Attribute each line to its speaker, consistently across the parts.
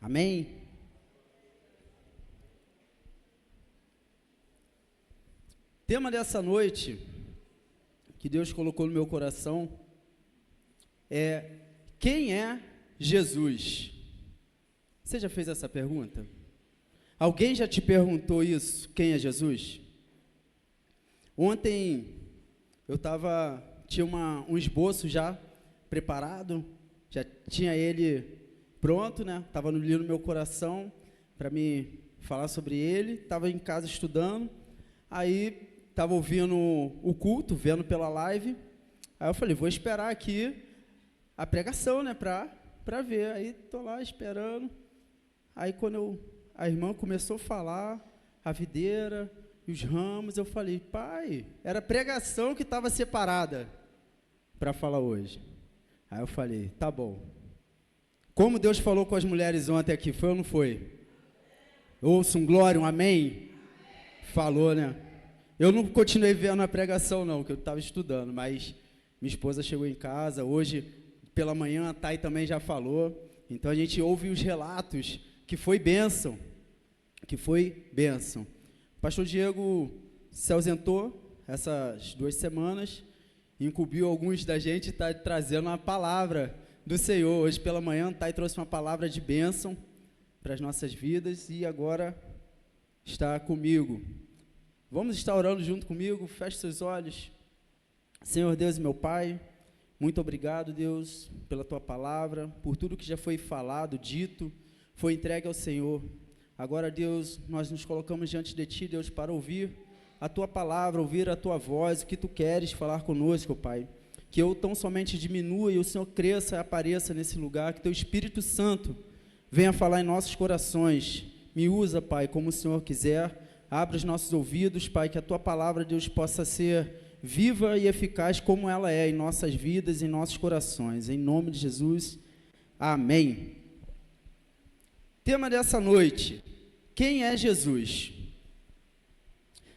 Speaker 1: Amém? Tema dessa noite, que Deus colocou no meu coração, é: quem é Jesus? Você já fez essa pergunta? Alguém já te perguntou isso? Quem é Jesus? Ontem eu tinha um esboço já preparado, já tinha ele pronto, né? Estava ali no meu coração para me falar sobre ele. Estava em casa estudando, aí estava ouvindo o culto, vendo pela live. Aí eu falei, vou esperar aqui a pregação, né? Para ver. Aí estou lá esperando. Aí quando a irmã começou a falar, a videira e os ramos, eu falei, pai, era a pregação que estava separada para falar hoje. Aí eu falei, tá bom. Como Deus falou com as mulheres ontem aqui, foi ou não foi? Ouça um glória, um amém? Falou, né? Eu não continuei vendo a pregação não, que eu estava estudando, mas minha esposa chegou em casa, hoje pela manhã a Thay também já falou, então a gente ouve os relatos, que foi bênção, O pastor Diego se ausentou essas 2 semanas, incumbiu alguns da gente e está trazendo uma palavra do Senhor. Hoje pela manhã, a Thay trouxe uma palavra de bênção para as nossas vidas e agora está comigo. Vamos estar orando junto comigo, feche seus olhos. Senhor Deus e meu Pai, muito obrigado, Deus, pela Tua palavra, por tudo que já foi falado, dito, foi entregue ao Senhor. Agora, Deus, nós nos colocamos diante de Ti, Deus, para ouvir a Tua palavra, ouvir a Tua voz, o que Tu queres falar conosco, Pai. Que eu tão somente diminua e o Senhor cresça e apareça nesse lugar, que Teu Espírito Santo venha falar em nossos corações. Me usa, Pai, como o Senhor quiser. Abra os nossos ouvidos, Pai, que a Tua palavra, Deus, possa ser viva e eficaz como ela é em nossas vidas, em nossos corações. Em nome de Jesus, amém. Tema dessa noite: quem é Jesus?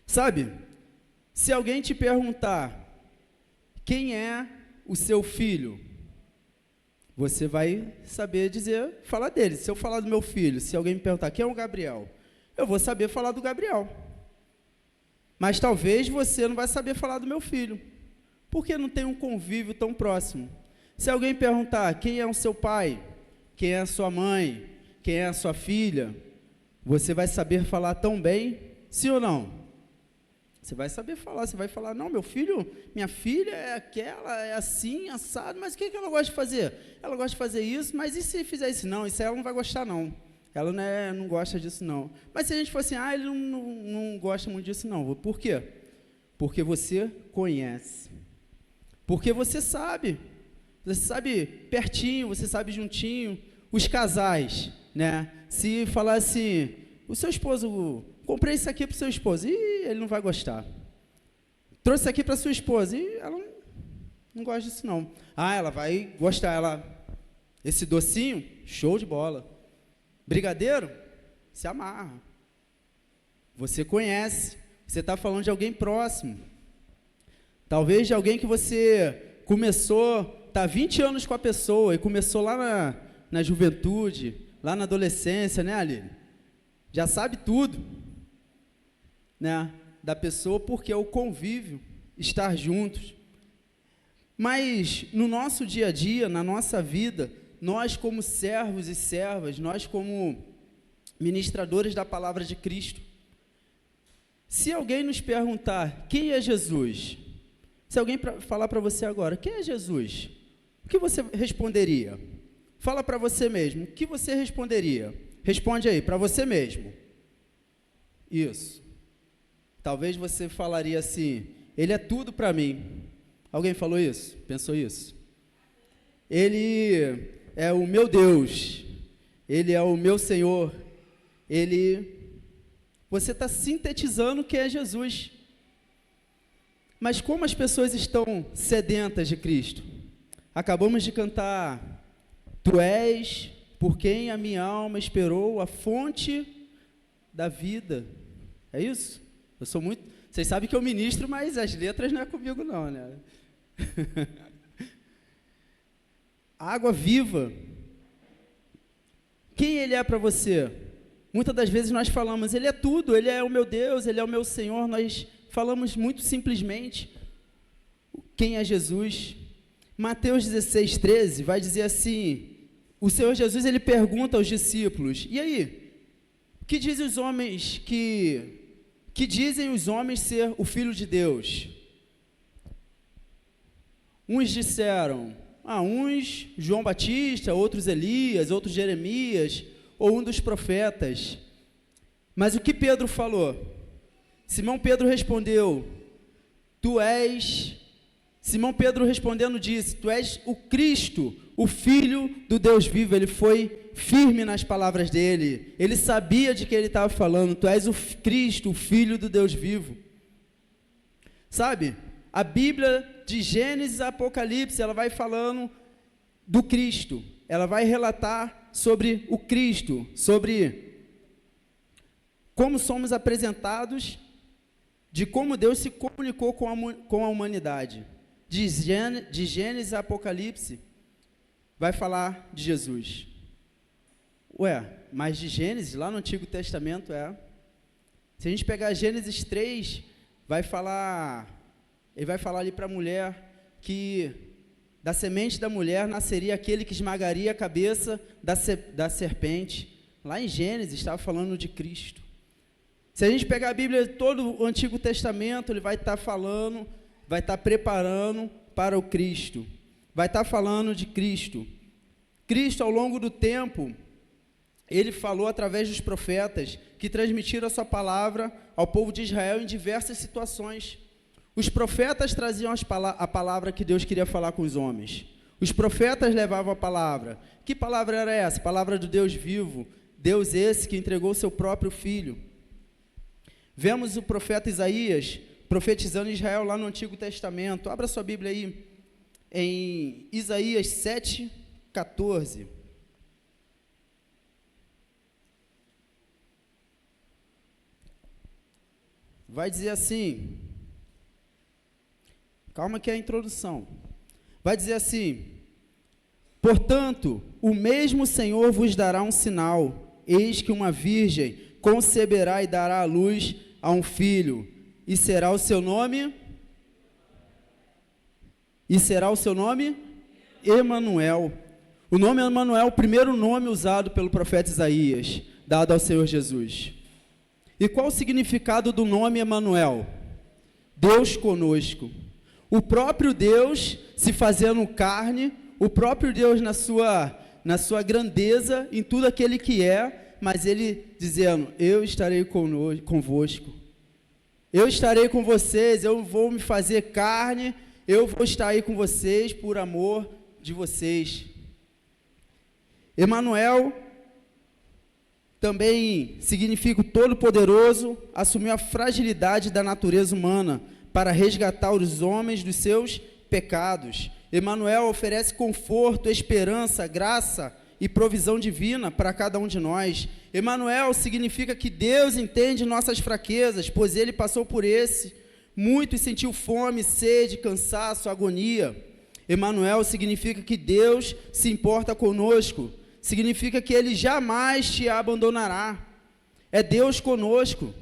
Speaker 1: Sabe, se alguém te perguntar quem é o seu filho, você vai saber falar dele. Se eu falar do meu filho, se alguém me perguntar quem é o Gabriel, eu vou saber falar do Gabriel. Mas talvez você não vai saber falar do meu filho, porque não tem um convívio tão próximo. Se alguém perguntar quem é o seu pai, quem é a sua mãe, quem é a sua filha, você vai saber falar tão bem, sim ou não? Você vai saber falar, você vai falar, não, meu filho, minha filha é aquela, é assim, assado, mas o que ela gosta de fazer? Ela gosta de fazer isso, mas e se fizer isso? Não, isso aí ela não vai gostar não. Ela não gosta disso não. Mas se a gente for assim, ele não gosta muito disso não. Por quê? Porque você conhece. Porque você sabe pertinho, você sabe juntinho. Os casais, né? Se falar assim, o seu esposo, comprei isso aqui para o seu esposo, ele não vai gostar. Trouxe isso aqui para sua esposa, e ela não gosta disso não. Ela vai gostar, esse docinho, show de bola. Brigadeiro, se amarra. Você conhece, você está falando de alguém próximo. Talvez de alguém que você começou, está 20 anos com a pessoa, e começou lá na juventude, lá na adolescência, né, Aline? Já sabe tudo, né, da pessoa, porque é o convívio, estar juntos. Mas no nosso dia a dia, na nossa vida, nós como servos e servas, nós como ministradores da palavra de Cristo, se alguém nos perguntar quem é Jesus, se alguém falar para você agora, quem é Jesus? O que você responderia? Fala para você mesmo, o que você responderia? Responde aí, para você mesmo. Isso. Talvez você falaria assim, ele é tudo para mim. Alguém falou isso? Pensou isso? Ele é o meu Deus, Ele é o meu Senhor, você está sintetizando quem é Jesus. Mas como as pessoas estão sedentas de Cristo? Acabamos de cantar, Tu és por quem a minha alma esperou, a fonte da vida. É isso? Vocês sabem que eu ministro, mas as letras não é comigo não, né? Água viva. Quem Ele é para você? Muitas das vezes nós falamos, Ele é tudo, Ele é o meu Deus, Ele é o meu Senhor. Nós falamos muito simplesmente quem é Jesus. Mateus 16, 13 vai dizer assim, o Senhor Jesus, Ele pergunta aos discípulos, e aí, que dizem os homens ser o Filho de Deus? Uns disseram, uns João Batista, outros Elias, outros Jeremias, ou um dos profetas. Mas o que Pedro falou? Simão Pedro respondeu, Simão Pedro respondendo disse, tu és o Cristo, o Filho do Deus vivo. Ele foi firme nas palavras dele, ele sabia de que ele estava falando, tu és o Cristo, o Filho do Deus vivo. Sabe, a Bíblia de Gênesis a Apocalipse, ela vai falando do Cristo, ela vai relatar sobre o Cristo, sobre como somos apresentados, de como Deus se comunicou com a humanidade. De Gênesis a Apocalipse, vai falar de Jesus. Mas de Gênesis, lá no Antigo Testamento, se a gente pegar Gênesis 3, ele vai falar ali para a mulher que da semente da mulher nasceria aquele que esmagaria a cabeça da serpente. Lá em Gênesis, estava falando de Cristo. Se a gente pegar a Bíblia, todo o Antigo Testamento, ele vai estar falando, vai estar preparando para o Cristo, vai estar falando de Cristo. Cristo, ao longo do tempo, ele falou através dos profetas que transmitiram a sua palavra ao povo de Israel em diversas situações. Os profetas traziam a palavra que Deus queria falar com os homens. Os profetas levavam a palavra. Que palavra era essa? A palavra do Deus vivo, Deus esse que entregou seu próprio Filho. Vemos o profeta Isaías profetizando em Israel lá no Antigo Testamento. Abra sua Bíblia aí, em Isaías 7, 14. Vai dizer assim, calma que é a introdução. Vai dizer assim, portanto, o mesmo Senhor vos dará um sinal, eis que uma virgem conceberá e dará à luz a um filho, e será o seu nome? Emanuel. O nome Emanuel é o primeiro nome usado pelo profeta Isaías, dado ao Senhor Jesus. E qual o significado do nome Emanuel? Deus conosco. O próprio Deus se fazendo carne, o próprio Deus na sua grandeza, em tudo aquele que é, mas ele dizendo, eu estarei convosco. Eu estarei com vocês, eu vou me fazer carne, eu vou estar aí com vocês por amor de vocês. Emanuel também significa o Todo-Poderoso, assumiu a fragilidade da natureza humana para resgatar os homens dos seus pecados. Emanuel oferece conforto, esperança, graça e provisão divina para cada um de nós. Emanuel significa que Deus entende nossas fraquezas, pois Ele passou por muito e sentiu fome, sede, cansaço, agonia. Emanuel significa que Deus se importa conosco, significa que Ele jamais te abandonará. É Deus conosco.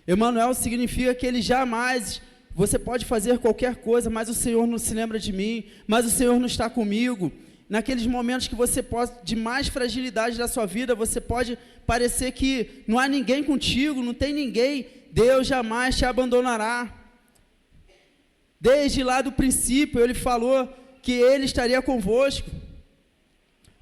Speaker 1: Emanuel significa que Ele jamais, você pode fazer qualquer coisa, mas o Senhor não se lembra de mim, mas o Senhor não está comigo. Naqueles momentos que você pode, de mais fragilidade da sua vida, você pode parecer que não há ninguém contigo, não tem ninguém, Deus jamais te abandonará. Desde lá do princípio, Ele falou que Ele estaria convosco.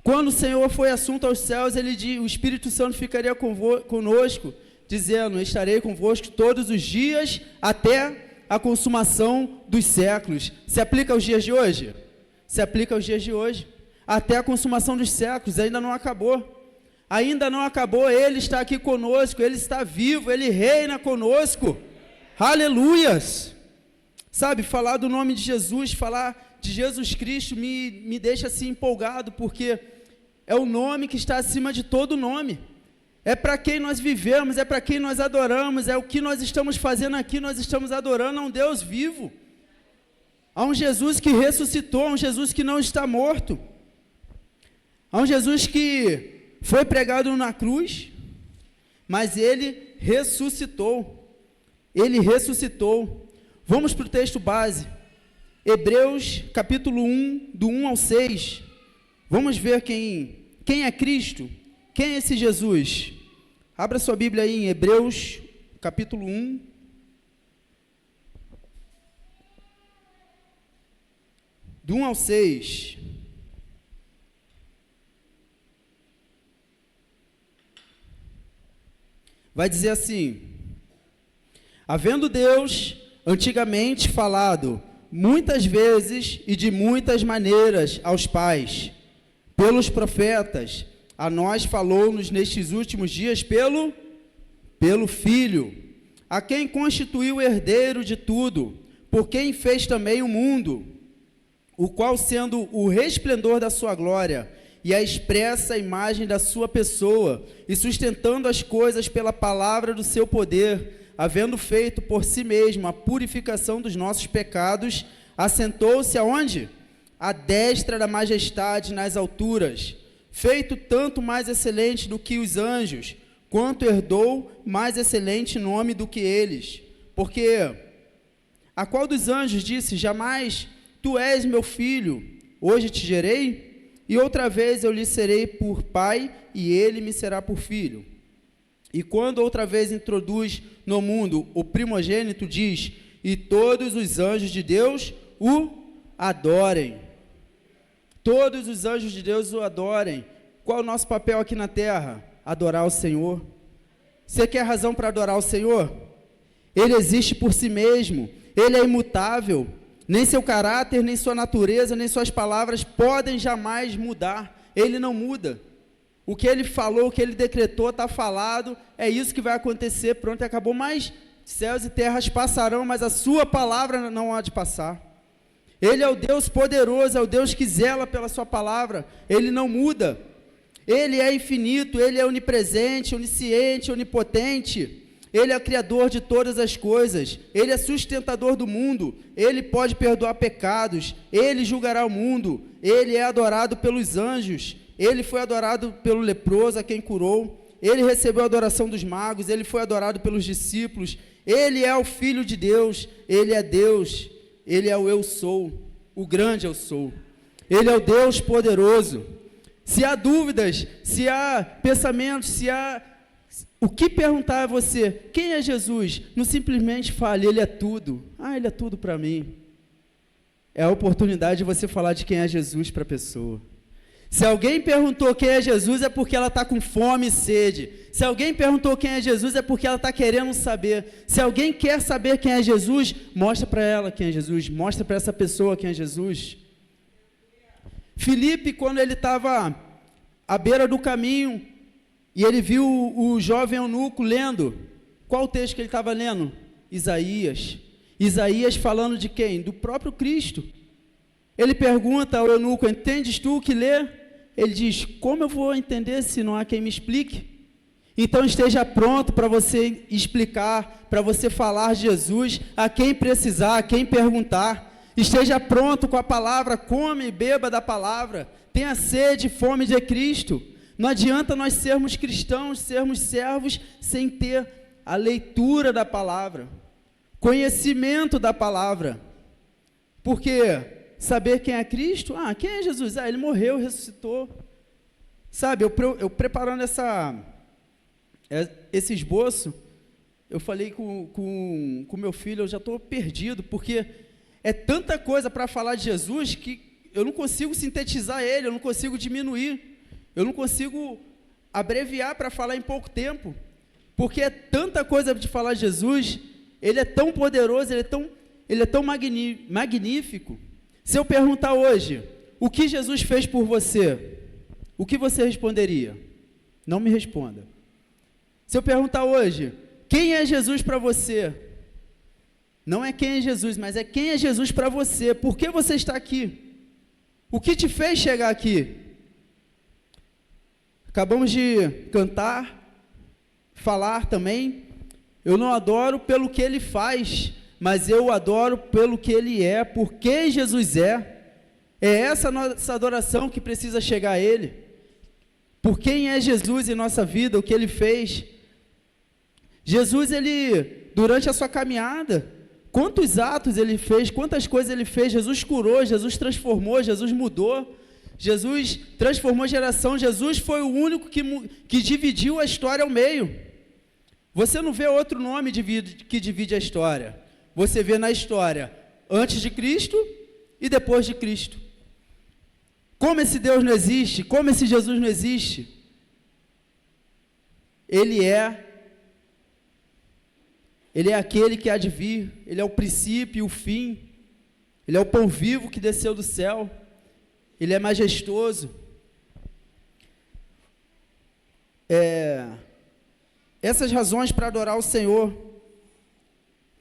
Speaker 1: Quando o Senhor foi assunto aos céus, o Espírito Santo ficaria conosco, dizendo, estarei convosco todos os dias, até a consumação dos séculos. Se aplica aos dias de hoje? Se aplica aos dias de hoje. Até a consumação dos séculos, ainda não acabou. Ainda não acabou, Ele está aqui conosco, Ele está vivo, Ele reina conosco. Aleluias! Sabe, falar do nome de Jesus, falar de Jesus Cristo me deixa assim empolgado, porque é o nome que está acima de todo nome. É para quem nós vivemos, é para quem nós adoramos, é o que nós estamos fazendo aqui, nós estamos adorando a um Deus vivo. Há um Jesus que ressuscitou, há um Jesus que não está morto. Há um Jesus que foi pregado na cruz, mas ele ressuscitou. Ele ressuscitou. Vamos para o texto base. Hebreus, capítulo 1, do 1 ao 6. Vamos ver quem é Cristo, quem é esse Jesus. Abra sua Bíblia aí em Hebreus, capítulo 1. Do 1 ao 6. Vai dizer assim: havendo Deus antigamente falado muitas vezes e de muitas maneiras aos pais, pelos profetas, a nós falou-nos nestes últimos dias pelo Filho, a quem constituiu o herdeiro de tudo, por quem fez também o mundo, o qual, sendo o resplendor da sua glória e a expressa imagem da sua pessoa, e sustentando as coisas pela palavra do seu poder, havendo feito por si mesmo a purificação dos nossos pecados, assentou-se aonde? À destra da majestade nas alturas, feito tanto mais excelente do que os anjos, quanto herdou mais excelente nome do que eles. Porque a qual dos anjos disse: jamais tu és meu filho, hoje te gerei? E outra vez eu lhe serei por pai, e ele me será por filho. E quando outra vez introduz no mundo o primogênito, diz: e todos os anjos de Deus o adorem. Todos os anjos de Deus o adorem. Qual é o nosso papel aqui na terra? Adorar o Senhor. Você quer razão para adorar o Senhor? Ele existe por si mesmo, ele é imutável. Nem seu caráter, nem sua natureza, nem suas palavras podem jamais mudar. Ele não muda. O que ele falou, o que ele decretou, está falado, é isso que vai acontecer, pronto, acabou. Mas céus e terras passarão, mas a sua palavra não há de passar. Ele é o Deus poderoso, é o Deus que zela pela sua palavra, ele não muda. Ele é infinito, ele é onipresente, onisciente, onipotente. Ele é o criador de todas as coisas, ele é sustentador do mundo, ele pode perdoar pecados, ele julgará o mundo, ele é adorado pelos anjos, ele foi adorado pelo leproso a quem curou, ele recebeu a adoração dos magos, ele foi adorado pelos discípulos, ele é o Filho de Deus, ele é Deus, ele é o eu sou, o grande eu sou, ele é o Deus poderoso. Se há dúvidas, se há pensamentos, se há o que perguntar a você, quem é Jesus? Não simplesmente fale, ele é tudo. Ah, ele é tudo para mim. É a oportunidade de você falar de quem é Jesus para a pessoa. Se alguém perguntou quem é Jesus, é porque ela está com fome e sede. Se alguém perguntou quem é Jesus, é porque ela está querendo saber. Se alguém quer saber quem é Jesus, mostra para ela quem é Jesus, mostra para essa pessoa quem é Jesus. Filipe, quando ele estava à beira do caminho, e ele viu o jovem eunuco lendo. Qual o texto que ele estava lendo? Isaías. Isaías falando de quem? Do próprio Cristo. Ele pergunta ao eunuco: entendes tu o que lê? Ele diz: como eu vou entender se não há quem me explique? Então esteja pronto para você explicar, para você falar de Jesus a quem precisar, a quem perguntar. Esteja pronto com a palavra, come e beba da palavra. Tenha sede e fome de Cristo. Não adianta nós sermos cristãos, sermos servos, sem ter a leitura da palavra, conhecimento da palavra. Porque saber quem é Cristo, quem é Jesus? Ele morreu, ressuscitou. Sabe, eu preparando esse esboço, eu falei com meu filho, eu já estou perdido, porque é tanta coisa para falar de Jesus que eu não consigo sintetizar ele, eu não consigo diminuir. Eu não consigo abreviar para falar em pouco tempo, porque é tanta coisa de falar de Jesus, ele é tão poderoso, ele é tão magnífico. Se eu perguntar hoje, o que Jesus fez por você, o que você responderia? Não me responda. Se eu perguntar hoje, quem é Jesus para você? Não é quem é Jesus, mas é quem é Jesus para você. Por que você está aqui? O que te fez chegar aqui? Acabamos de cantar, falar também. Eu não adoro pelo que ele faz, mas eu adoro pelo que ele é, por quem Jesus é. É essa nossa adoração que precisa chegar a ele. por quem é Jesus em nossa vida, o que Ele fez. Jesus, durante a sua caminhada, quantos atos Ele fez, quantas coisas Ele fez. Jesus curou, Jesus transformou, Jesus mudou, Jesus transformou a geração. Jesus foi o único que dividiu a história ao meio. Você não vê outro nome que divide a história. Você vê na história antes de Cristo e depois de Cristo. Como esse Deus não existe, como esse Jesus não existe, Ele é aquele que há de vir, Ele é o princípio e o fim, Ele é o pão vivo que desceu do céu, Ele é majestoso. Essas razões para adorar o Senhor,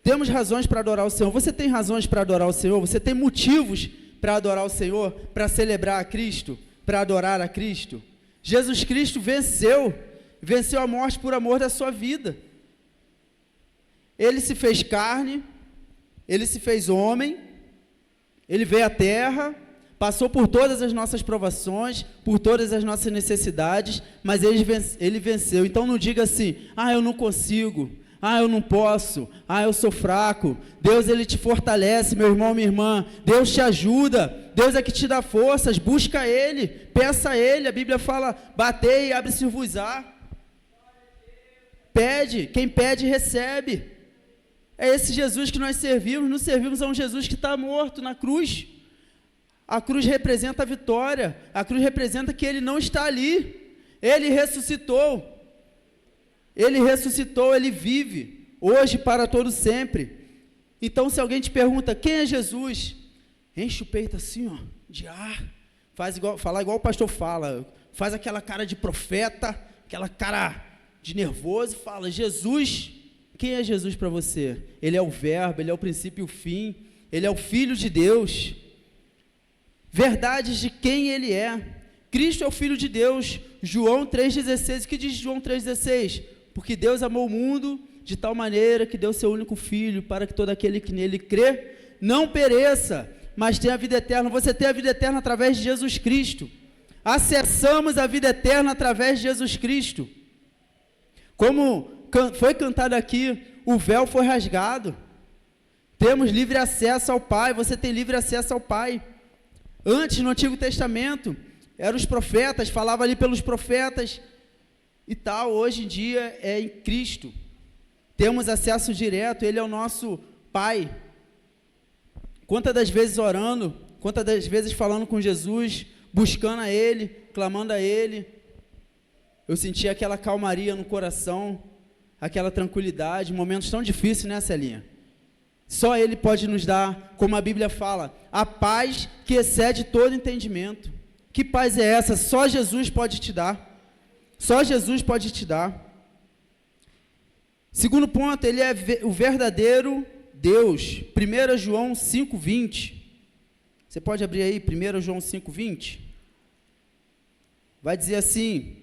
Speaker 1: temos razões para adorar o Senhor. Você tem razões para adorar o Senhor? Você tem motivos para adorar o Senhor, para celebrar a Cristo, para adorar a Cristo? Jesus Cristo venceu a morte por amor da sua vida. Ele se fez carne, Ele se fez homem, Ele veio à terra, passou por todas as nossas provações, por todas as nossas necessidades, mas Ele venceu. Então não diga assim, eu não consigo, eu não posso, eu sou fraco. Deus, Ele te fortalece, meu irmão, minha irmã. Deus te ajuda, Deus é que te dá forças. Busca Ele, peça a Ele. A Bíblia fala, batei e abre-se-vos-á. Pede, quem pede recebe. É esse Jesus que nós servimos. Não servimos a um Jesus que está morto na cruz. A cruz representa a vitória, a cruz representa que Ele não está ali. Ele ressuscitou, Ele vive, hoje para todo sempre. Então, se alguém te pergunta, quem é Jesus? Enche o peito assim, de ar, fala igual o pastor fala, faz aquela cara de profeta, aquela cara de nervoso, e fala, Jesus. Quem é Jesus para você? Ele é o verbo, Ele é o princípio e o fim, Ele é o Filho de Deus. Verdades de quem Ele é. Cristo é o Filho de Deus. João 3,16, o que diz João 3,16? Porque Deus amou o mundo de tal maneira que deu seu único Filho, para que todo aquele que nele crê, não pereça, mas tenha a vida eterna. Você tem a vida eterna através de Jesus Cristo. Acessamos a vida eterna através de Jesus Cristo. Como foi cantado aqui, o véu foi rasgado. Temos livre acesso ao Pai, você tem livre acesso ao Pai. Antes, no Antigo Testamento, eram os profetas, falava ali pelos profetas e tal. Hoje em dia é em Cristo. Temos acesso direto, Ele é o nosso Pai. Quantas das vezes orando, quantas das vezes falando com Jesus, buscando a Ele, clamando a Ele, eu senti aquela calmaria no coração, aquela tranquilidade, momentos tão difíceis, né, Celinha? Só Ele pode nos dar, como a Bíblia fala, a paz que excede todo entendimento. Que paz é essa? Só Jesus pode te dar. Só Jesus pode te dar. Segundo ponto, Ele é o verdadeiro Deus. 1 João 5,20. Você pode abrir aí, 1 João 5,20. Vai dizer assim: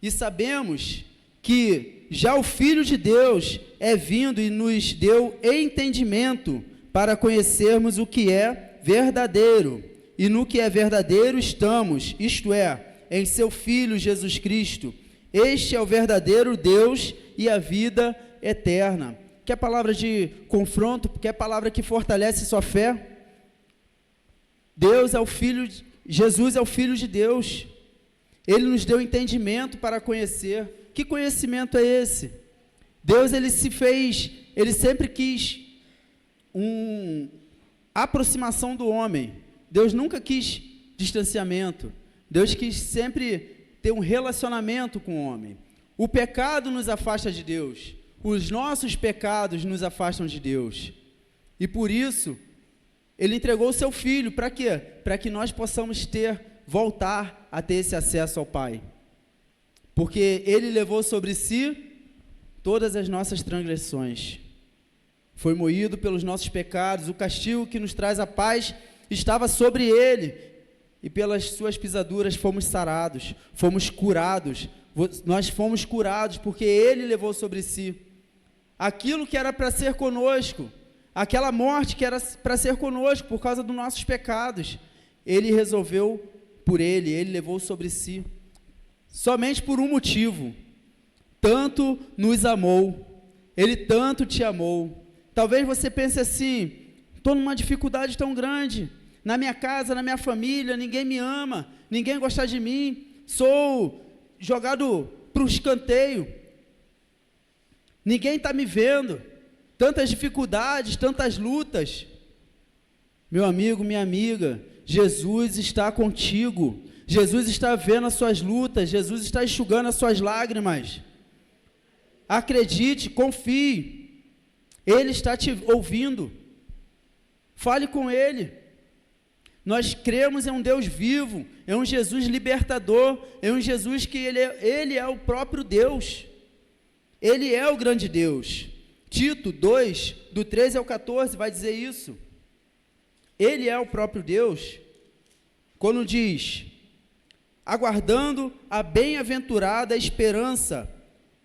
Speaker 1: e sabemos que já o Filho de Deus é vindo e nos deu entendimento para conhecermos o que é verdadeiro, e no que é verdadeiro estamos, isto é, em seu Filho Jesus Cristo. Este é o verdadeiro Deus e a vida eterna. Quer palavra de confronto? Quer palavra que fortalece sua fé? Jesus é o Filho de Deus. Ele nos deu entendimento para conhecer. Que conhecimento é esse? Deus, Ele sempre quis uma aproximação do homem. Deus nunca quis distanciamento. Deus quis sempre ter um relacionamento com o homem. O pecado nos afasta de Deus. Os nossos pecados nos afastam de Deus. E por isso, Ele entregou o seu Filho. Para quê? Para que nós possamos voltar a ter esse acesso ao Pai. Porque Ele levou sobre si todas as nossas transgressões. Foi moído pelos nossos pecados. O castigo que nos traz a paz estava sobre Ele. E pelas suas pisaduras fomos sarados, fomos curados. Nós fomos curados porque Ele levou sobre si aquilo que era para ser conosco, aquela morte que era para ser conosco por causa dos nossos pecados. Ele resolveu por Ele levou sobre si. somente por um motivo: tanto nos amou, Ele tanto te amou. Talvez você pense assim: estou numa dificuldade tão grande, na minha casa, na minha família, ninguém me ama, ninguém gosta de mim, sou jogado para o escanteio, ninguém está me vendo, tantas dificuldades, tantas lutas. Meu amigo, minha amiga, Jesus está contigo, Jesus está vendo as suas lutas, Jesus está enxugando as suas lágrimas. Acredite, confie, Ele está te ouvindo, fale com Ele. Nós cremos em um Deus vivo, em um Jesus libertador, em um Jesus que Ele é o próprio Deus, Ele é o grande Deus. Tito 2, do 13 ao 14, vai dizer isso. Ele é o próprio Deus, quando diz: aguardando a bem-aventurada esperança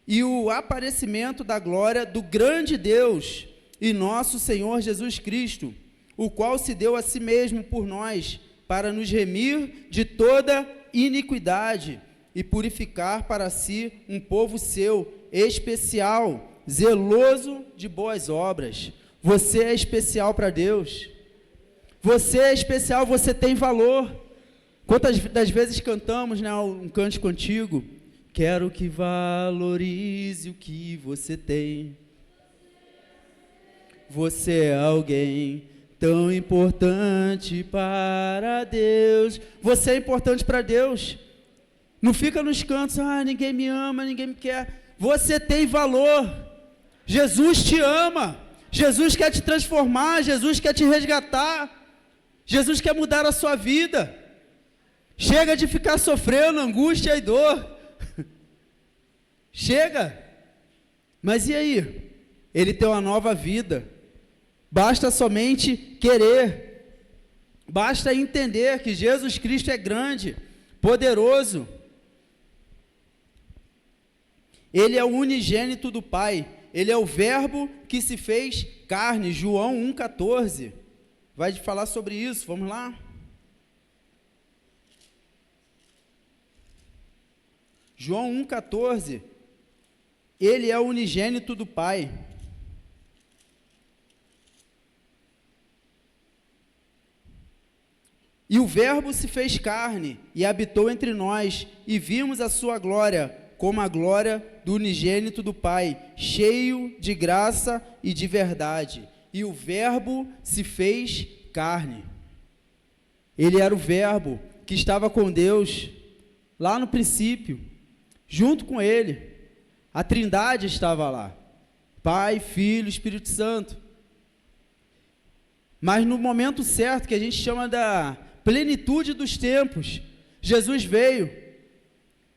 Speaker 1: e o aparecimento da glória do grande Deus e nosso Senhor Jesus Cristo, o qual se deu a si mesmo por nós, para nos remir de toda iniquidade e purificar para si um povo seu, especial, zeloso de boas obras. Você é especial para Deus. Você é especial, você tem valor. Quantas das vezes cantamos, né, um cântico antigo? Quero que valorize o que você tem. Você é alguém tão importante para Deus. Você é importante para Deus. Não fica nos cantos: ninguém me ama, ninguém me quer. Você tem valor. Jesus te ama. Jesus quer te transformar. Jesus quer te resgatar. Jesus quer mudar a sua vida. Chega de ficar sofrendo angústia e dor. Chega. Mas e aí? Ele tem uma nova vida. Basta somente querer. Basta entender que Jesus Cristo é grande, poderoso. Ele é o unigênito do Pai. Ele é o verbo que se fez carne. João 1,14. Vai falar sobre isso, vamos lá? João 1,14. Ele é o unigênito do Pai. E o verbo se fez carne e habitou entre nós, e vimos a sua glória, como a glória do unigênito do Pai, cheio de graça e de verdade. E o verbo se fez carne. Ele era o verbo que estava com Deus lá no princípio, junto com ele. A Trindade estava lá, Pai, Filho, Espírito Santo. Mas no momento certo, que a gente chama da plenitude dos tempos, Jesus veio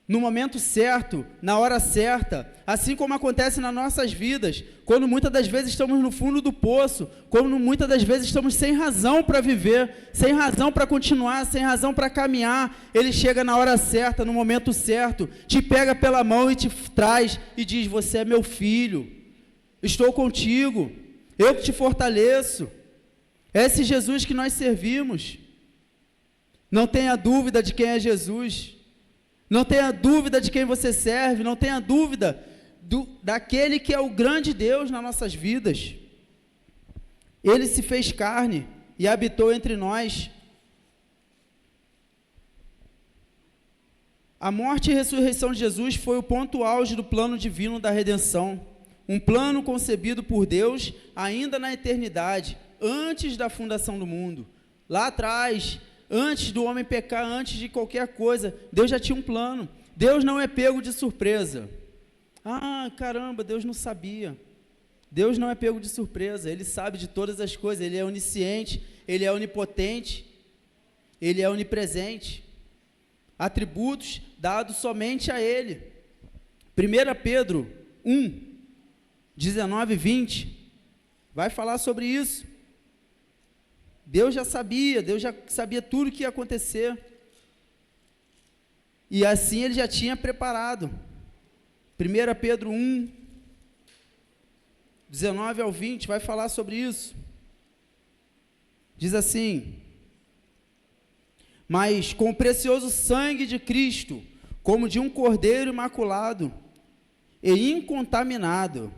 Speaker 1: no momento certo, na hora certa, assim como acontece nas nossas vidas, quando muitas das vezes estamos no fundo do poço, quando muitas das vezes estamos sem razão para viver, sem razão para continuar, sem razão para caminhar. Ele chega na hora certa, no momento certo, te pega pela mão e te traz e diz: você é meu filho, estou contigo, eu que te fortaleço. É esse Jesus que nós servimos. Não tenha dúvida de quem é Jesus. Não tenha dúvida de quem você serve. Não tenha dúvida daquele que é o grande Deus nas nossas vidas. Ele se fez carne e habitou entre nós. A morte e ressurreição de Jesus foi o ponto auge do plano divino da redenção. Um plano concebido por Deus ainda na eternidade, antes da fundação do mundo. Lá atrás, antes do homem pecar, antes de qualquer coisa, Deus já tinha um plano. Deus não é pego de surpresa. Caramba, Deus não sabia. Deus não é pego de surpresa. Ele sabe de todas as coisas. Ele é onisciente, Ele é onipotente, Ele é onipresente. Atributos dados somente a Ele. 1 Pedro 1, 19 e 20, vai falar sobre isso. Deus já sabia tudo o que ia acontecer. E assim Ele já tinha preparado. 1 Pedro 1, 19 ao 20, vai falar sobre isso. Diz assim: mas com o precioso sangue de Cristo, como de um cordeiro imaculado e incontaminado,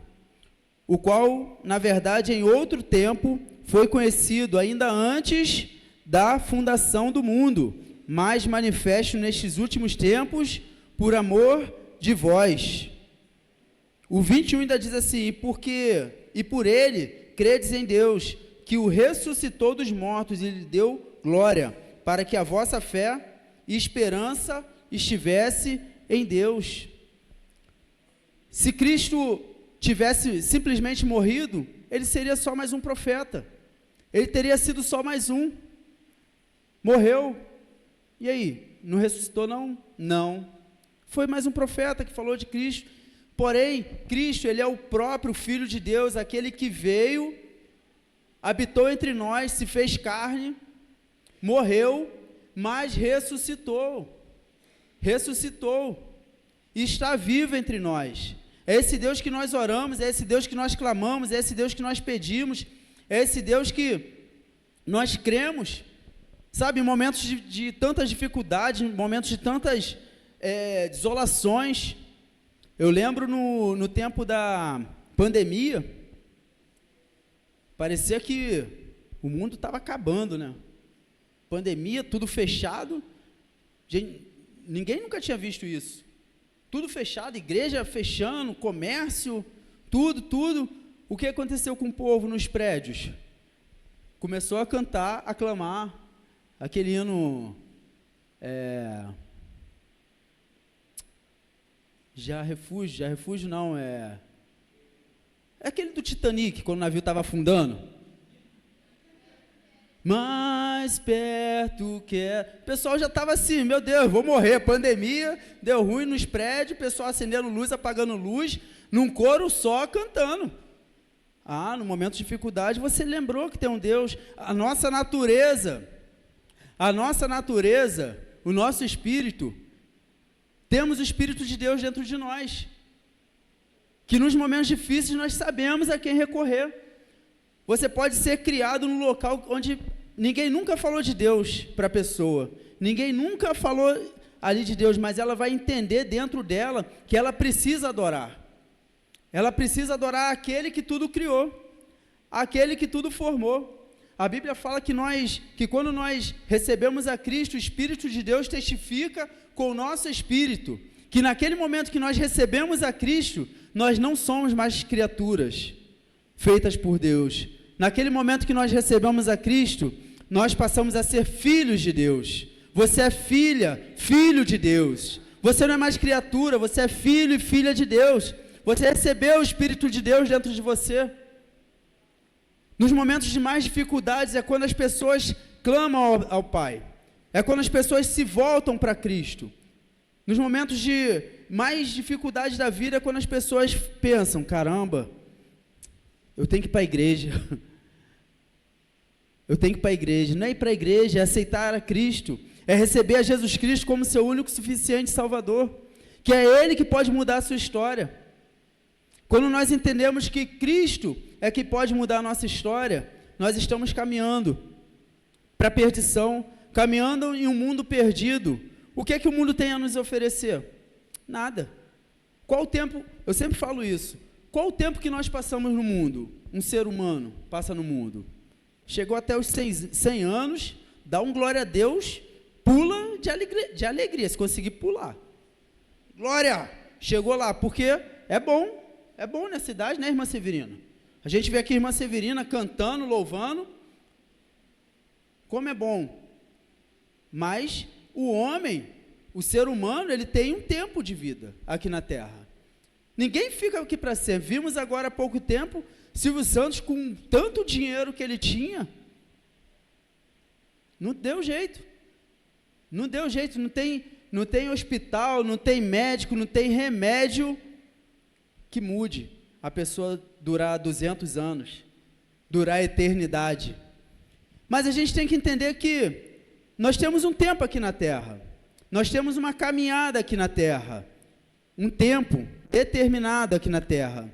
Speaker 1: o qual, na verdade, em outro tempo, foi conhecido ainda antes da fundação do mundo, mas manifesto nestes últimos tempos, por amor de vós. O 21 ainda diz assim: e por ele credes em Deus, que o ressuscitou dos mortos e lhe deu glória, para que a vossa fé e esperança estivesse em Deus. Se Cristo tivesse simplesmente morrido, ele seria só mais um profeta, ele teria sido só mais um. Morreu, e aí, não ressuscitou não? Não, foi mais um profeta que falou de Cristo. Porém, Cristo, ele é o próprio Filho de Deus, aquele que veio, habitou entre nós, se fez carne, morreu, mas ressuscitou, e está vivo entre nós. É esse Deus que nós oramos, é esse Deus que nós clamamos, é esse Deus que nós pedimos, é esse Deus que nós cremos, sabe, em momentos de tantas dificuldades, em momentos de tantas desolações. Eu lembro no tempo da pandemia, parecia que o mundo estava acabando, né? Pandemia, tudo fechado, ninguém nunca tinha visto isso, tudo fechado, igreja fechando, comércio, tudo. O que aconteceu com o povo nos prédios? Começou a cantar, a clamar, aquele hino, já refúgio não, é aquele do Titanic, quando o navio estava afundando, mais perto o pessoal já estava assim, meu Deus, vou morrer, pandemia, deu ruim nos prédios, o pessoal acendendo luz, apagando luz, num coro só, cantando. No momento de dificuldade, você lembrou que tem um Deus. A nossa natureza, o nosso espírito, temos o Espírito de Deus dentro de nós, que nos momentos difíceis nós sabemos a quem recorrer. Você pode ser criado num local onde ninguém nunca falou de Deus para a pessoa, ninguém nunca falou ali de Deus, mas ela vai entender dentro dela que ela precisa adorar. Ela precisa adorar aquele que tudo criou, aquele que tudo formou. A Bíblia fala que quando nós recebemos a Cristo, o Espírito de Deus testifica com o nosso espírito, que naquele momento que nós recebemos a Cristo, nós não somos mais criaturas feitas por Deus. Naquele momento que nós recebemos a Cristo, nós passamos a ser filhos de Deus. Você é filho de Deus. Você não é mais criatura, você é filho e filha de Deus. Você recebeu o Espírito de Deus dentro de você. Nos momentos de mais dificuldades é quando as pessoas clamam ao Pai. É quando as pessoas se voltam para Cristo. Nos momentos de mais dificuldade da vida é quando as pessoas pensam, caramba, eu tenho que ir para a igreja. Eu tenho que ir para a igreja. Não é ir para a igreja, é aceitar a Cristo. É receber a Jesus Cristo como seu único suficiente Salvador. Que é Ele que pode mudar a sua história. Quando nós entendemos que Cristo é que pode mudar a nossa história, nós estamos caminhando para a perdição, caminhando em um mundo perdido. O que é que o mundo tem a nos oferecer? Nada. Qual o tempo, eu sempre falo isso, qual o tempo que nós passamos no mundo? Um ser humano passa no mundo. Chegou até os 100 anos, dá um glória a Deus, pula de alegria, se conseguir pular. Glória! Chegou lá, porque é bom nessa idade, né, irmã Severina? A gente vê aqui a irmã Severina cantando, louvando, como é bom. Mas o homem, o ser humano, ele tem um tempo de vida aqui na Terra. Ninguém fica aqui para sempre. Vimos agora há pouco tempo, Silvio Santos com tanto dinheiro que ele tinha, não deu jeito, não tem hospital, não tem médico, não tem remédio que mude a pessoa durar 200 anos, durar a eternidade. Mas a gente tem que entender que nós temos um tempo aqui na Terra, nós temos uma caminhada aqui na Terra, um tempo determinado aqui na Terra.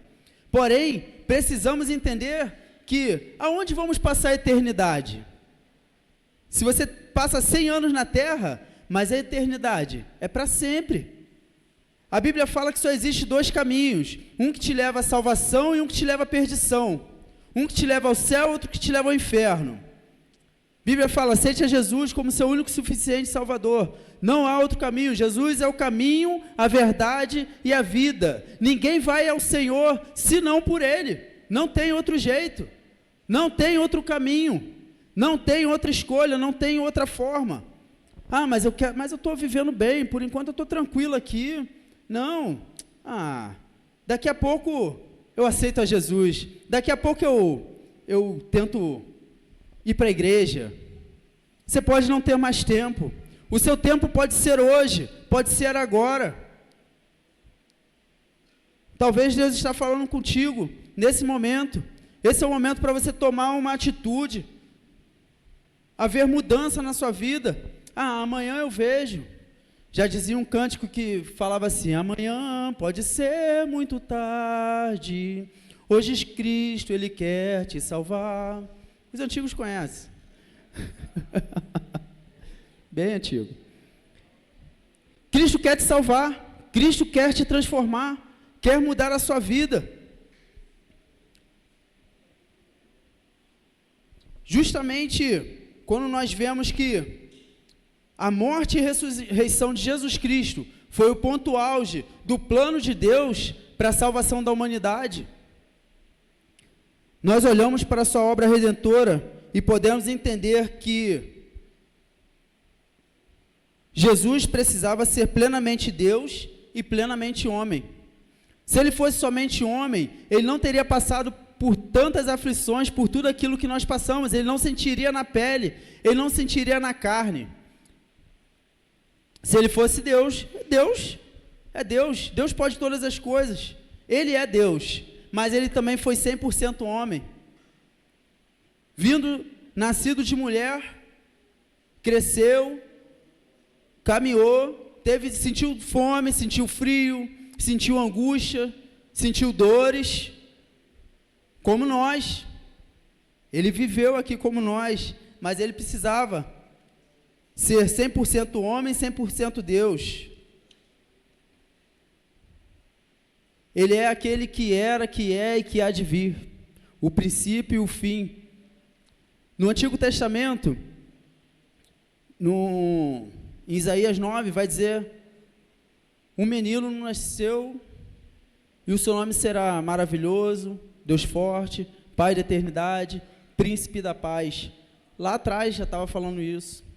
Speaker 1: Porém, precisamos entender que aonde vamos passar a eternidade? Se você passa 100 anos na Terra, mas a eternidade é para sempre. A Bíblia fala que só existe dois caminhos, um que te leva à salvação e um que te leva à perdição, um que te leva ao céu, outro que te leva ao inferno. A Bíblia fala, aceite a Jesus como seu único e suficiente Salvador. Não há outro caminho, Jesus é o caminho, a verdade e a vida. Ninguém vai ao Senhor senão por Ele, não tem outro jeito, não tem outro caminho, não tem outra escolha, não tem outra forma. Ah, mas eu estou vivendo bem, por enquanto eu estou tranquilo aqui. Não, daqui a pouco eu aceito a Jesus, daqui a pouco eu tento ir para a igreja. Você pode não ter mais tempo, o seu tempo pode ser hoje, pode ser agora. Talvez Deus está falando contigo nesse momento, esse é o momento para você tomar uma atitude, haver mudança na sua vida. Amanhã eu vejo. Já dizia um cântico que falava assim, amanhã pode ser muito tarde, hoje Cristo, Ele quer te salvar. Os antigos conhecem. Bem antigo. Cristo quer te salvar, Cristo quer te transformar, quer mudar a sua vida. Justamente quando nós vemos que a morte e ressurreição de Jesus Cristo foi o ponto auge do plano de Deus para a salvação da humanidade, nós olhamos para a sua obra redentora e podemos entender que Jesus precisava ser plenamente Deus e plenamente homem. Se ele fosse somente homem, ele não teria passado por tantas aflições, por tudo aquilo que nós passamos, ele não sentiria na pele, ele não sentiria na carne. Se ele fosse Deus, Deus é Deus, Deus pode todas as coisas, ele é Deus, mas ele também foi 100% homem, nascido de mulher, cresceu, caminhou, sentiu fome, sentiu frio, sentiu angústia, sentiu dores, como nós, ele viveu aqui como nós, mas ele precisava ser 100% homem, 100% Deus. Ele é aquele que era, que é e que há de vir, o princípio e o fim. No Antigo Testamento, em Isaías 9, vai dizer, um menino nasceu e o seu nome será maravilhoso, Deus forte, Pai da eternidade, Príncipe da paz. Lá atrás já estava falando isso.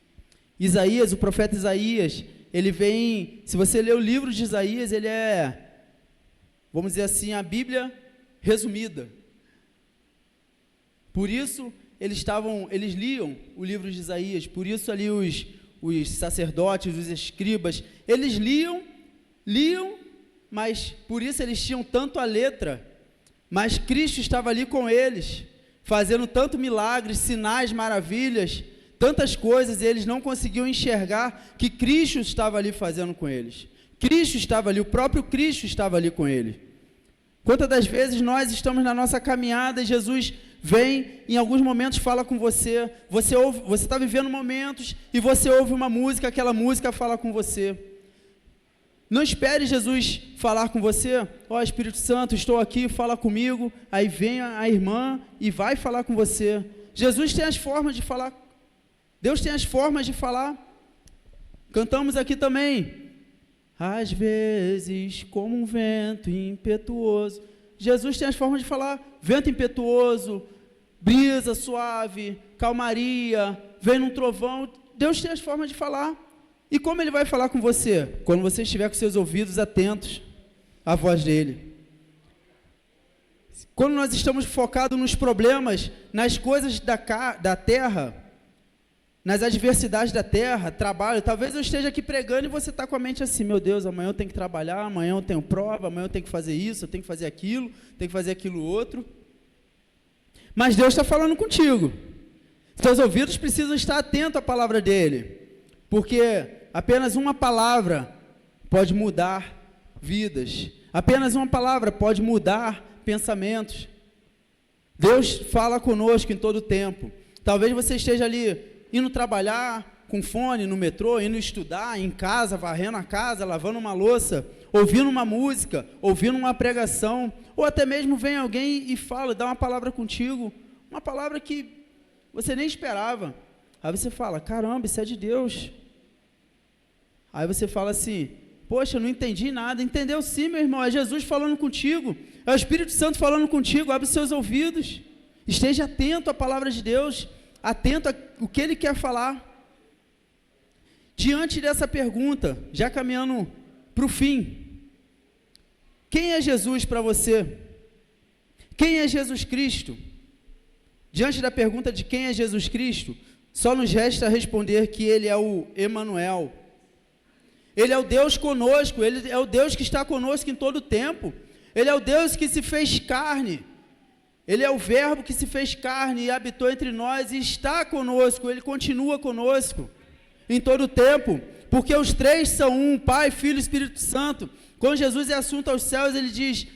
Speaker 1: Isaías, o profeta Isaías, ele vem, se você ler o livro de Isaías, ele é, vamos dizer assim, a Bíblia resumida. Por isso, eles liam o livro de Isaías, por isso ali os sacerdotes, os escribas, eles liam, mas por isso eles tinham tanto a letra, mas Cristo estava ali com eles, fazendo tanto milagres, sinais, maravilhas, tantas coisas, e eles não conseguiam enxergar que Cristo estava ali fazendo com eles. Cristo estava ali, o próprio Cristo estava ali com ele. Quantas das vezes nós estamos na nossa caminhada e Jesus vem, em alguns momentos fala com você, você está vivendo momentos e você ouve uma música, aquela música fala com você. Não espere Jesus falar com você, Espírito Santo, estou aqui, fala comigo, aí vem a irmã e vai falar com você. Jesus tem as formas de falar, Deus tem as formas de falar. Cantamos aqui também, às vezes como um vento impetuoso. Jesus tem as formas de falar, vento impetuoso, brisa suave, calmaria, vem num trovão. Deus tem as formas de falar. E como Ele vai falar com você? Quando você estiver com seus ouvidos atentos à voz dEle. Quando nós estamos focados nos problemas, nas coisas da terra, nas adversidades da terra, trabalho, talvez eu esteja aqui pregando e você está com a mente assim, meu Deus, amanhã eu tenho que trabalhar, amanhã eu tenho prova, amanhã eu tenho que fazer isso, eu tenho que fazer aquilo, tenho que fazer aquilo outro. Mas Deus está falando contigo. Seus ouvidos precisam estar atentos à palavra dEle, porque apenas uma palavra pode mudar vidas, apenas uma palavra pode mudar pensamentos. Deus fala conosco em todo o tempo. Talvez você esteja ali indo trabalhar, com fone no metrô, indo estudar, em casa, varrendo a casa, lavando uma louça, ouvindo uma música, ouvindo uma pregação, ou até mesmo vem alguém e fala, dá uma palavra contigo, uma palavra que você nem esperava. Aí você fala, caramba, isso é de Deus. Aí você fala assim, poxa, eu não entendi nada. Entendeu sim, meu irmão, é Jesus falando contigo, é o Espírito Santo falando contigo. Abre os seus ouvidos, esteja atento à palavra de Deus, atento ao que Ele quer falar. Diante dessa pergunta, já caminhando para o fim, quem é Jesus para você? Quem é Jesus Cristo? Diante da pergunta de quem é Jesus Cristo, só nos resta responder que Ele é o Emanuel. Ele é o Deus conosco, Ele é o Deus que está conosco em todo o tempo. Ele é o Deus que se fez carne. Ele é o Verbo que se fez carne e habitou entre nós e está conosco. Ele continua conosco em todo o tempo, porque os três são um, Pai, Filho e Espírito Santo. Quando Jesus é assunto aos céus, Ele diz,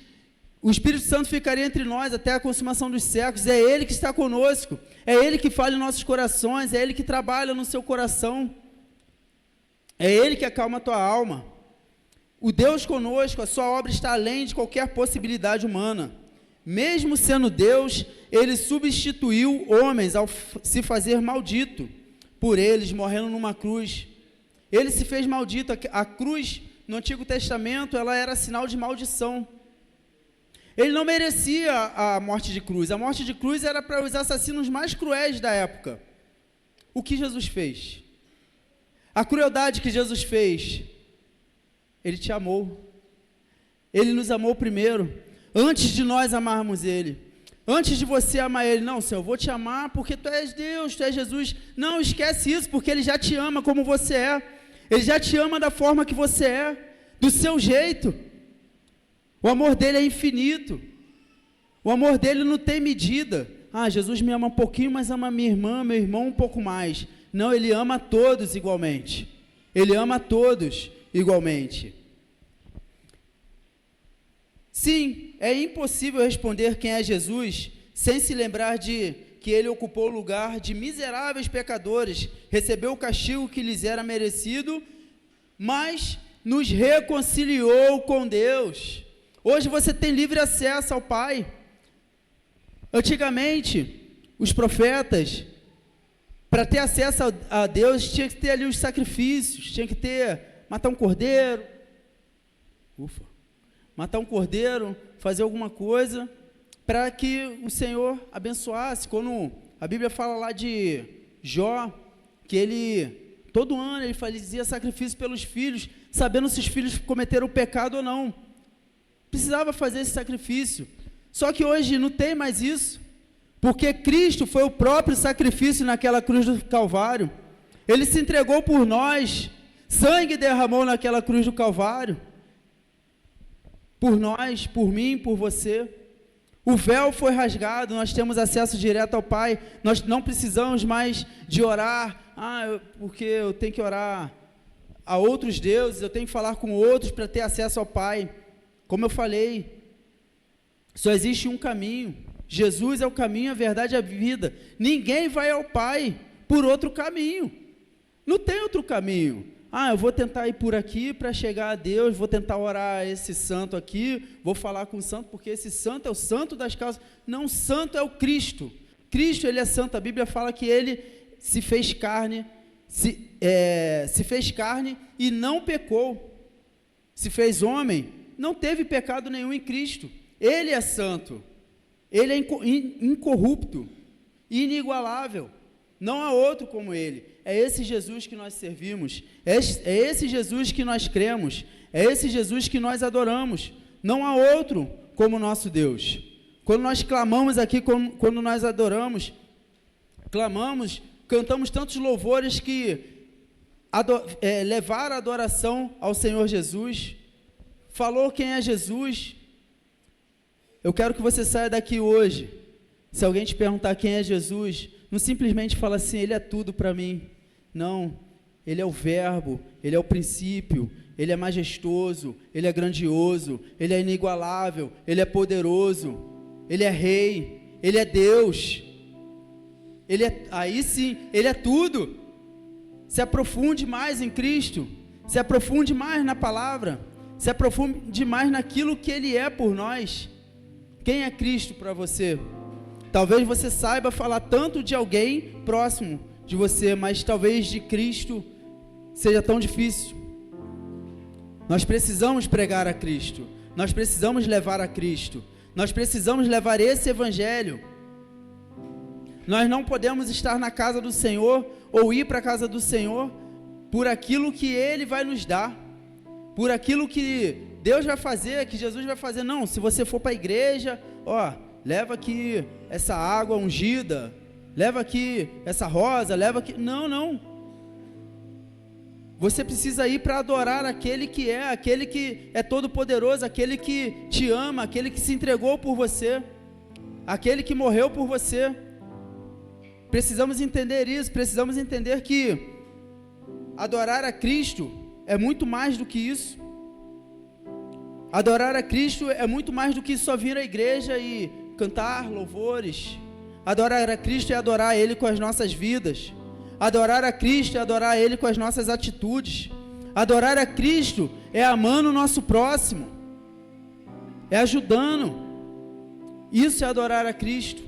Speaker 1: o Espírito Santo ficaria entre nós até a consumação dos séculos. É Ele que está conosco, é Ele que fala em nossos corações, é Ele que trabalha no seu coração, é Ele que acalma a tua alma. O Deus conosco, a sua obra está além de qualquer possibilidade humana. Mesmo sendo Deus, Ele substituiu homens ao se fazer maldito por eles, morrendo numa cruz. Ele se fez maldito. A cruz, no Antigo Testamento, ela era sinal de maldição. Ele não merecia a morte de cruz. A morte de cruz era para os assassinos mais cruéis da época. O que Jesus fez? A crueldade que Jesus fez, Ele te amou. Ele nos amou primeiro, antes de nós amarmos Ele. Antes de você amar Ele, não, Senhor, eu vou te amar porque Tu és Deus, Tu és Jesus. Não, esquece isso, porque Ele já te ama como você é. Ele já te ama da forma que você é, do seu jeito. O amor dele é infinito. O amor dele não tem medida. Ah, Jesus me ama um pouquinho, mas ama minha irmã, meu irmão um pouco mais. Não, Ele ama todos igualmente. Ele ama todos igualmente. Sim, é impossível responder quem é Jesus sem se lembrar de que Ele ocupou o lugar de miseráveis pecadores, recebeu o castigo que lhes era merecido, mas nos reconciliou com Deus. Hoje você tem livre acesso ao Pai. Antigamente, os profetas, para ter acesso a Deus, tinha que ter ali os sacrifícios, tinha que matar um cordeiro, matar um cordeiro, fazer alguma coisa, para que o Senhor abençoasse. Quando a Bíblia fala lá de Jó, que ele, todo ano, ele fazia sacrifício pelos filhos, sabendo se os filhos cometeram pecado ou não. Precisava fazer esse sacrifício. Só que hoje não tem mais isso, porque Cristo foi o próprio sacrifício naquela cruz do Calvário. Ele se entregou por nós, sangue derramou naquela cruz do Calvário, por nós, por mim, por você. O véu foi rasgado, nós temos acesso direto ao Pai, nós não precisamos mais de orar, porque eu tenho que orar a outros deuses, eu tenho que falar com outros para ter acesso ao Pai. Como eu falei, só existe um caminho, Jesus é o caminho, a verdade e a vida. Ninguém vai ao Pai por outro caminho, não tem outro caminho. Eu vou tentar ir por aqui para chegar a Deus, vou tentar orar esse santo aqui, vou falar com o santo, porque esse santo é o santo das causas. Não, santo é o Cristo. Cristo, Ele é santo. A Bíblia fala que Ele se fez carne, se fez carne e não pecou. Se fez homem, não teve pecado nenhum em Cristo. Ele é santo. Ele é incorrupto, inigualável. Não há outro como Ele. É esse Jesus que nós servimos, é esse Jesus que nós cremos, é esse Jesus que nós adoramos. Não há outro como o nosso Deus. Quando nós clamamos aqui, quando nós adoramos, clamamos, cantamos tantos louvores que levaram a adoração ao Senhor Jesus, falou quem é Jesus. Eu quero que você saia daqui hoje, se alguém te perguntar quem é Jesus, não simplesmente fala assim, Ele é tudo para mim. Não, Ele é o Verbo, Ele é o princípio, Ele é majestoso, Ele é grandioso, Ele é inigualável, Ele é poderoso, Ele é Rei, Ele é Deus, aí sim, Ele é tudo. Se aprofunde mais em Cristo, se aprofunde mais na palavra, se aprofunde mais naquilo que Ele é por nós. Quem é Cristo para você? Talvez você saiba falar tanto de alguém próximo de você, mas talvez de Cristo seja tão difícil. Nós precisamos pregar a Cristo, nós precisamos levar a Cristo, nós precisamos levar esse evangelho. Nós não podemos estar na casa do Senhor ou ir para a casa do Senhor por aquilo que Ele vai nos dar, por aquilo que Deus vai fazer, que Jesus vai fazer. Não, se você for para a igreja, leva aqui essa água ungida, leva aqui essa rosa, leva aqui... Não. Você precisa ir para adorar aquele que é todo poderoso, aquele que te ama, aquele que se entregou por você, aquele que morreu por você. Precisamos entender isso, precisamos entender que adorar a Cristo é muito mais do que isso. Adorar a Cristo é muito mais do que só vir à igreja e cantar louvores. Adorar a Cristo é adorar Ele com as nossas vidas. Adorar a Cristo é adorar Ele com as nossas atitudes. Adorar a Cristo é amando o nosso próximo, é ajudando. Isso é adorar a Cristo.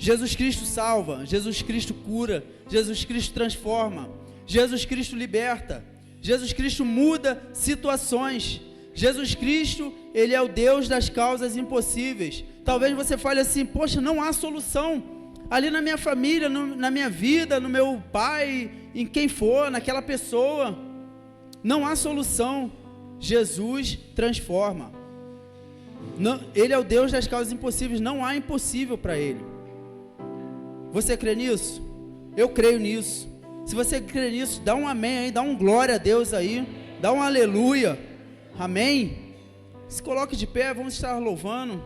Speaker 1: Jesus Cristo salva, Jesus Cristo cura, Jesus Cristo transforma, Jesus Cristo liberta, Jesus Cristo muda situações. Jesus Cristo, Ele é o Deus das causas impossíveis. Talvez você fale assim: poxa, não há solução ali na minha família, na minha vida, no meu pai, em quem for, naquela pessoa. Não há solução. Jesus transforma. Não, Ele é o Deus das causas impossíveis, não há impossível para Ele. Você crê nisso? Eu creio nisso. Se você crê nisso, dá um amém aí, dá um glória a Deus aí, dá um aleluia, amém? Se coloque de pé, vamos estar louvando.